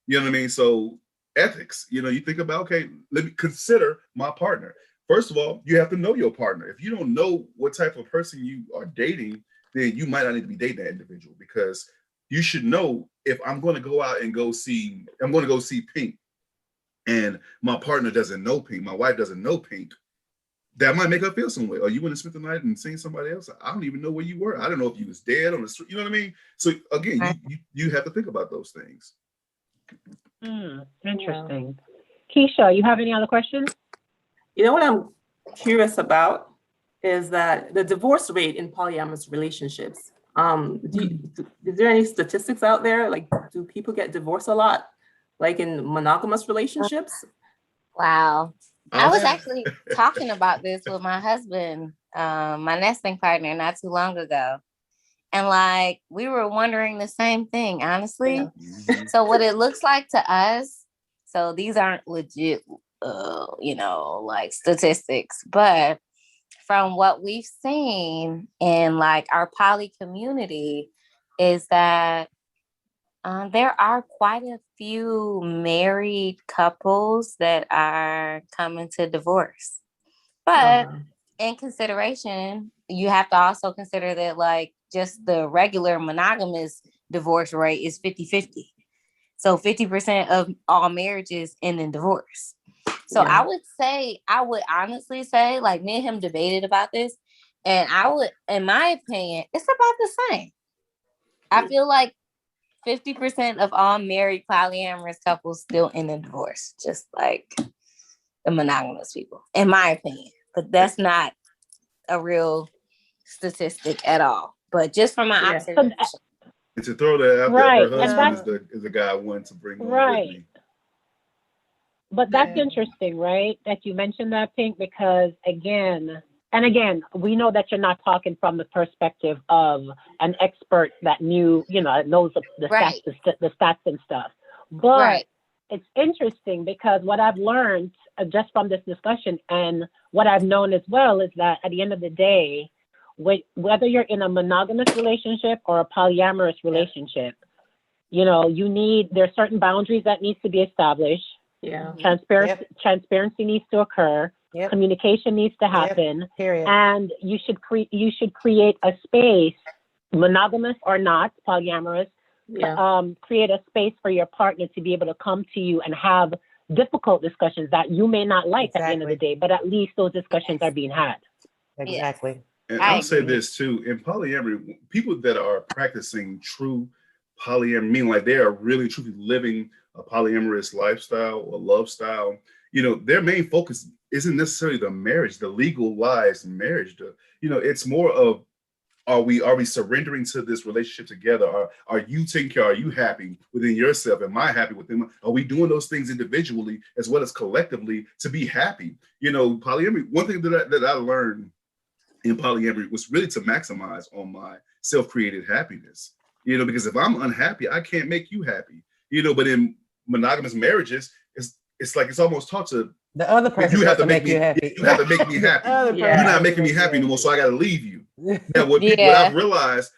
You know what I mean? So ethics, you think about, okay, let me consider my partner. First of all, you have to know your partner. If you don't know what type of person you are dating, then you might not need to be dating that individual, because you should know, if I'm going to go out and go see Pink, and my partner doesn't know Pink, my wife doesn't know Pink, that might make her feel some way. Or you went to spend the night and seen somebody else. I don't even know where you were. I don't know if you was dead on the street. You know what I mean? So again, you have to think about those things. Interesting. Keisha, you have any other questions? What I'm curious about is that the divorce rate in polyamorous relationships. Is there any statistics out there? Like, do people get divorced a lot, like in monogamous relationships? Wow. I was actually talking about this with my husband, my nesting partner, not too long ago. And like, we were wondering the same thing, honestly. Yeah. So what it looks like to us, so these aren't legit, like statistics, but from what we've seen in like our poly community is that there are quite a few married couples that are coming to divorce. But in consideration, you have to also consider that like just the regular monogamous divorce rate is 50-50. So 50% of all marriages end in divorce. So I would honestly say, like, me and him debated about this, and I would, in my opinion, it's about the same. I feel like 50% of all married polyamorous couples still end in divorce, just like the monogamous people, in my opinion. But that's not a real statistic at all. But just from my observation. And to throw that out there, her husband is the guy I wanted to bring on with me. But that's interesting, right? That you mentioned that, Pink, because again, we know that you're not talking from the perspective of an expert that knows the stats and stuff. But it's interesting because what I've learned just from this discussion, and what I've known as well, is that at the end of the day, whether you're in a monogamous relationship or a polyamorous relationship, there's certain boundaries that needs to be established. Yeah. Transparency needs to occur. Yep. Communication needs to happen. Yep. Period. And you should create a space, monogamous or not, polyamorous, create a space for your partner to be able to come to you and have difficult discussions that you may not like at the end of the day, but at least those discussions are being had. Exactly. And I'll say this too, in polyamory, people that are practicing true polyamory, meaning like they are really truly living a polyamorous lifestyle or love style, their main focus isn't necessarily the marriage, the legalized marriage. It's more of are we surrendering to this relationship together? Are you taking care? Are you happy within yourself? Am I happy within? Are we doing those things individually as well as collectively to be happy? You know, polyamory. One thing that I learned in polyamory was really to maximize on my self-created happiness. You know, because if I'm unhappy, I can't make you happy. You know, but in monogamous marriages, it's like it's almost taught to the other person. You have to make me happy. You have to make me happy. You're not making me happy no more, so I got to leave you. Now, what I've realized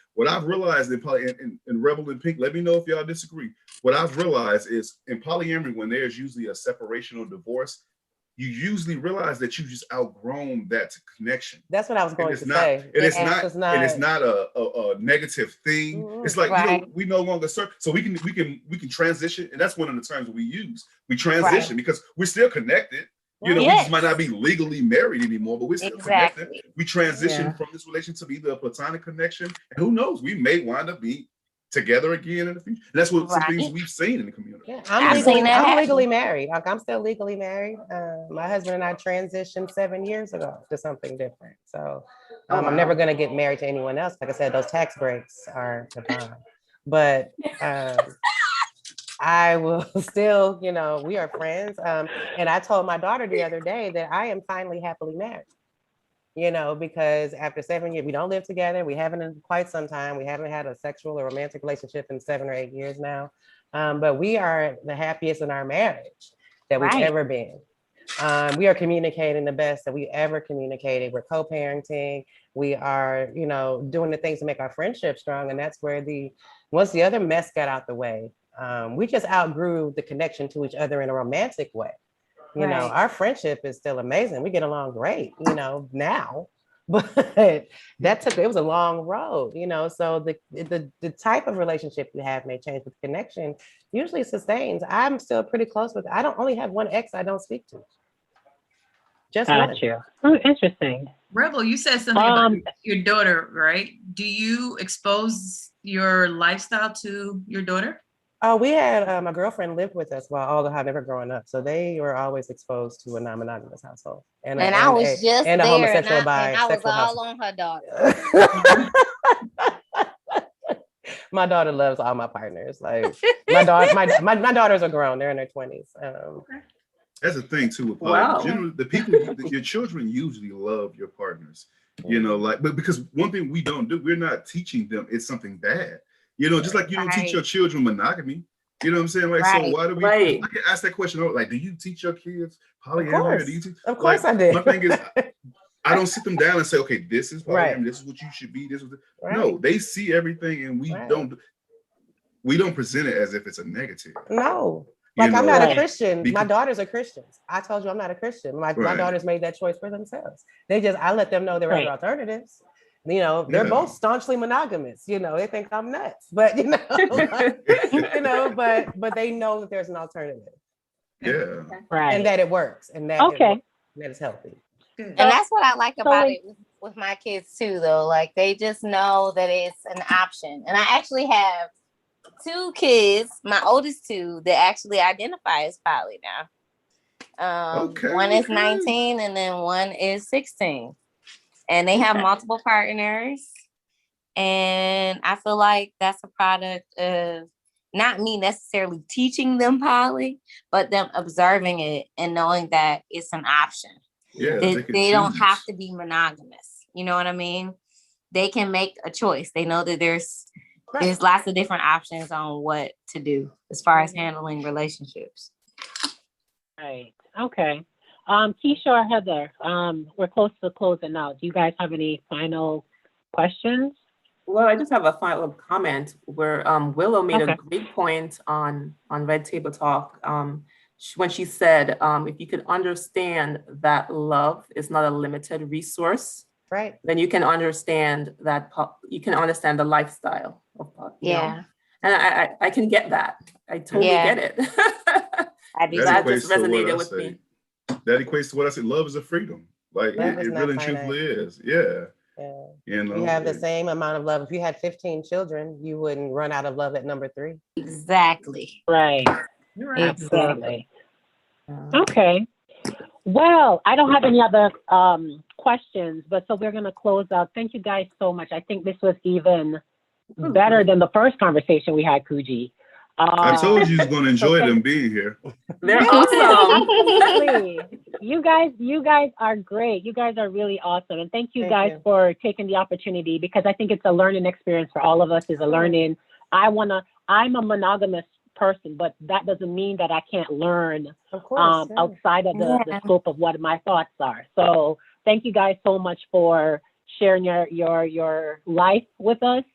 in in Rebel and Pink, let me know if y'all disagree. What I've realized is in polyamory, when there's usually a separation or divorce, you usually realize that you just outgrown that connection. That's what I was going to say. And it's not a negative thing. It's like, you know, we no longer serve, so we can transition, and that's one of the terms we use. We transition because we're still connected. You know, we just might not be legally married anymore, but we're still connected. We transition from this relationship to either a platonic connection, and who knows, we may wind up being together again in the future. And that's what some things we've seen in the community. Yeah, I'm legally married. Like, I'm still legally married. My husband and I transitioned 7 years ago to something different. So I'm never going to get married to anyone else. Like I said, those tax breaks are divine. But I will still, you know, we are friends. And I told my daughter the other day that I am finally happily married. You know, because after 7 years, we don't live together. We haven't in quite some time. We haven't had a sexual or romantic relationship in 7 or 8 years now. But we are the happiest in our marriage that we've ever been. We are communicating the best that we ever communicated. We're co-parenting. We are, you know, doing the things to make our friendship strong. And that's where once the other mess got out the way, we just outgrew the connection to each other in a romantic way. You know, our friendship is still amazing. We get along great, you know, now, but it was a long road, you know, so the type of relationship you have may change, but the connection usually sustains. I'm still pretty close with, I don't only have one ex I don't speak to. Just got you. Oh, interesting. Rebel, you said something about your daughter, right? Do you expose your lifestyle to your daughter? Oh, we had my girlfriend lived with us while all the time ever growing up, so they were always exposed to a non-monogamous household, and I was just and a there, homosexual and I was all household. on her daughter. My daughter loves all my partners. Like my daughters are grown; they're in their 20s. That's the thing too with poly. Generally, the people, your children usually love your partners. You know, like, but because one thing we don't do, we're not teaching them it's something bad. You know, just like you don't teach your children monogamy. You know what I'm saying? Like, so why do we? I can ask that question. Like, do you teach your kids polyamory? Of course, I did. My thing is, I don't sit them down and say, okay, this is polyamory. This is what you should be. This is no. They see everything, and we don't present it as if it's a negative. No. Like, I'm not a Christian. My daughters are Christians. I told you I'm not a Christian. My daughters made that choice for themselves. I let them know there are other alternatives. You know, they're both staunchly monogamous. You know, they think I'm nuts, but you know, but they know that there's an alternative. Yeah. And that it works, and that that is healthy. And that's what I like about it with my kids too, though. Like, they just know that it's an option. And I actually have 2 kids, my oldest 2, that actually identify as poly now. One is 19 and then one is 16. And they have multiple partners. And I feel like that's a product of not me necessarily teaching them poly, but them observing it and knowing that it's an option. Yeah, they don't have to be monogamous. You know what I mean? They can make a choice. They know that there's lots of different options on what to do as far as handling relationships. Right. Okay. Keisha or Heather, we're close to closing out. Do you guys have any final questions? Well, I just have a final comment where Willow made a great point on Red Table Talk when she said, if you could understand that love is not a limited resource, then you can understand the lifestyle of poly. Yeah. And I can get that. I totally get it. That just resonated with me. That equates to what I said. Love is a freedom. Like, it really truthfully is. Yeah. You know, you have the same amount of love. If you had 15 children, you wouldn't run out of love at number 3. Exactly. Right. Absolutely. Okay. Well, I don't have any other questions, but so we're going to close out. Thank you guys so much. I think this was even better than the first conversation we had, Kuji. I told you was going to enjoy them being here. They're awesome. Absolutely. You guys are great. You guys are really awesome. And thank you guys for taking the opportunity, because I think it's a learning experience for all of us. Is a learning. I'm a monogamous person, but that doesn't mean that I can't learn outside of the scope of what my thoughts are. So thank you guys so much for sharing your life with us.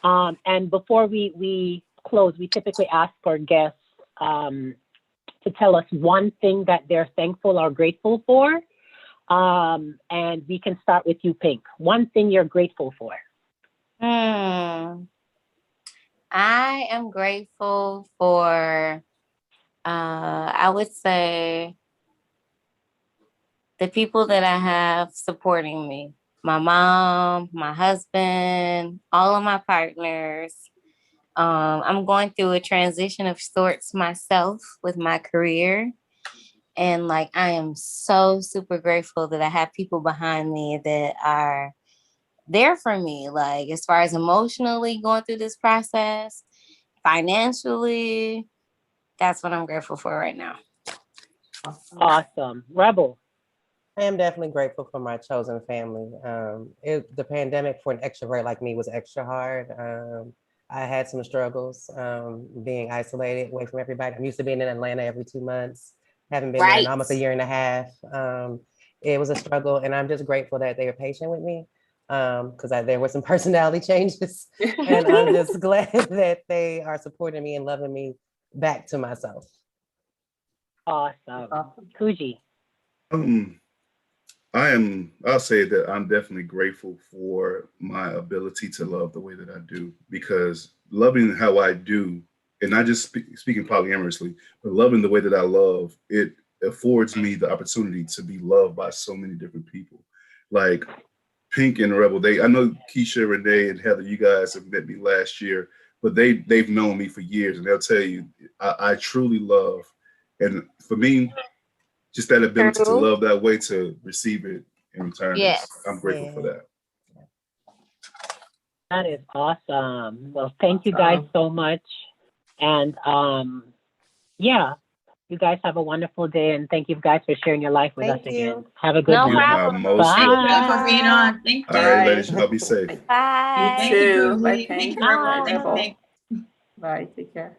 And before we close, we typically ask our guests to tell us one thing that they're thankful or grateful for. And we can start with you, Pink. One thing you're grateful for. I am grateful for, I would say, the people that I have supporting me. My mom, my husband, all of my partners. I'm going through a transition of sorts myself with my career. And like, I am so super grateful that I have people behind me that are there for me, like as far as emotionally going through this process, financially. That's what I'm grateful for right now. Awesome. Rebel. I am definitely grateful for my chosen family. The pandemic for an extrovert like me was extra hard. I had some struggles being isolated away from everybody. I'm used to being in Atlanta every 2 months. Haven't been there in almost a year and a half. It was a struggle, and I'm just grateful that they were patient with me, because there were some personality changes, and I'm just glad that they are supporting me and loving me back to myself. Awesome. Kuji. I'll say that I'm definitely grateful for my ability to love the way that I do, because loving how I do, and not just speaking polyamorously, but loving the way that I love, it affords me the opportunity to be loved by so many different people. Like Pink and Rebel, I know Keisha, Renee, and Heather, you guys have met me last year, but they've known me for years, and they'll tell you I truly love. And for me, just that ability to love that way, to receive it in return. Yes. I'm grateful for that. That is awesome. Well, thank you guys so much. And you guys have a wonderful day, and thank you guys for sharing your life with us again. Have a good No night. problem. Thank you for being on. Thank you. All right, ladies, y'all be safe. Bye. You too. Thank you. Bye. Thank you. Bye. Take care.